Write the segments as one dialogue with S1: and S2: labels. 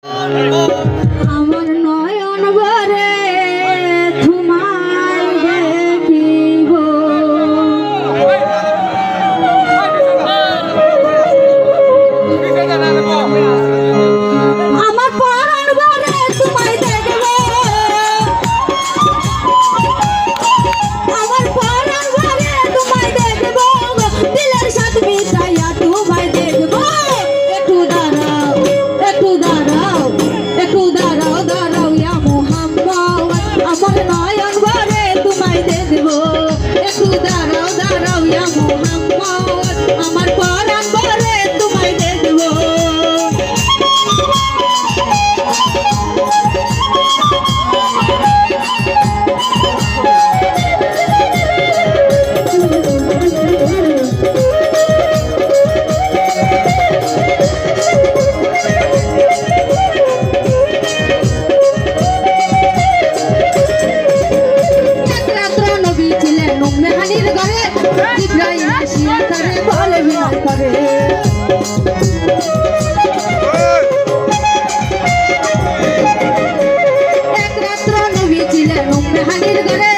S1: আমার নয়ন ভরে তোমায় দেখিব, আমার পরাণ ভরে তোমায় দেখব, আমার পরাণ ভরে তোমায় দেখব, দিলের সাথ মিটাইয়া তোমায় দেখব। একটু দাঁড়াও, একটু দাঁড়াও, একটু দাঁড়াও, দাঁড়াও ইয়া মুহাম্মদ, আমার নয়ন ভরে তোমায় দেখব। একটু দাঁড়াও, দাঁড়াও ইয়া মুহাম্মদ, আমার পরাণ ভরে তোমায় দেখব। জিব্রাইল আসিয়া তারে বলে বিনয় করে, এক রাত্র নবী ছিলেন উম্মে হানির ঘরে,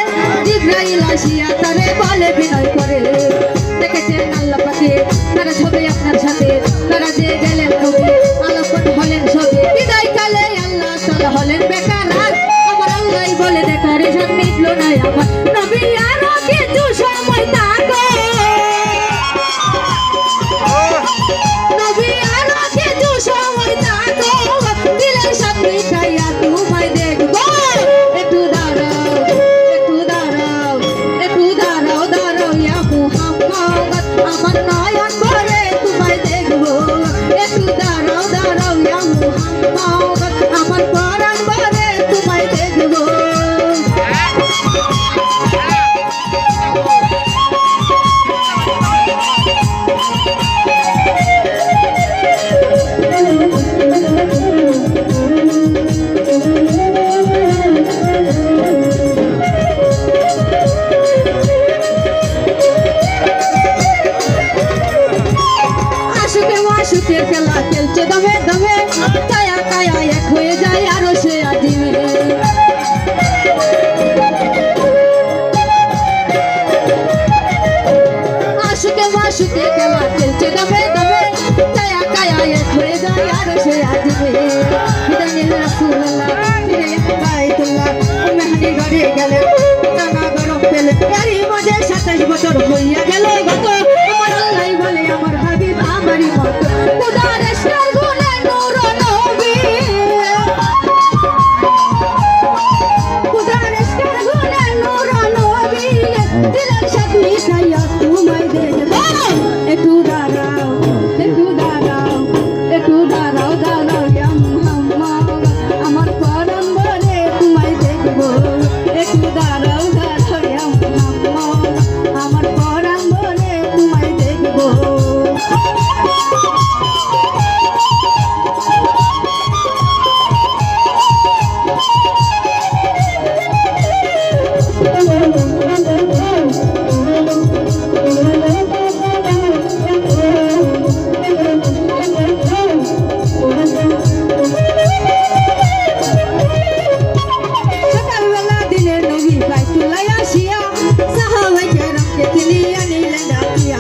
S1: জিব্রাইল আসিয়া তারে বলে বিনয় করে, দেখেছেন আল্লাহ পাকে তারা সবে আপনার সাথে, তারা যে গেলেন নবী আলোকন হলেন সবে, বিদায় কালে আল্লাহ তাআলা হলেন বেকার, আর আমার আল্লাহ বলে দেখা রেশন মিটলো না আমার নবী, আরো কিছু সময় থাকো নবী, আরো কিছু সময় থাকো, দিলের সাথ মিটাইয়া তোমায় দেখব। একটু দাঁড়াও, একটু দাঁড়াও, একটু দাঁড়াও, দাঁড়াও ইয়া মুহাম্মদ, আমার নয়ন ভরে তোমায় দেখব। একটু দাঁড়াও, দাঁড়াও ইয়া মুহাম্মদ, আমার পরাণ ভরে তোমায় দেখব। আশুকের খেলা খেলছে দমে দমে, কায়া কায়া এক হয়ে যায় আরো সে আজিমে। আশুকে খেলা খেলছে দমে দমে, কায়া কায়া এক হয়ে যায় আরো সে আজিমে। বিদানিল রাসূলুল্লাহ ফিরে বাইতুল্লাহ, উম্মে হানি ঘরে গেলেন, টানা গরম পেলে, এরই মাঝে 27 বছর হইয়া গেল গত, আমার আল্লাহ বলে আমার হাবিব আমারই মত, খুদার ইশকের গুণে নূর নবী, খুদার ইশকের গুণে নূর নবী, দিলের সাথ মিটাইয়া তোমায় দেখব। একটু দাঁড়াও, একটু দাঁড়াও, একটু দাঁড়াও, দাঁড়াও ইয়া মুহাম্মদ, আমার পরাণ ভরে তোমায় দেখব। একটু দাঁড়াও, দাঁড়াও ইয়া মুহাম্মদ, আমার পরাণ ভরে তোমায় দেখব। সকালবেলা দিনের নবী বাইতুল্লাহ আসিয়া, সাহাবায়ে কেরামকে কিনিয়া নিলেন ডাকিয়া।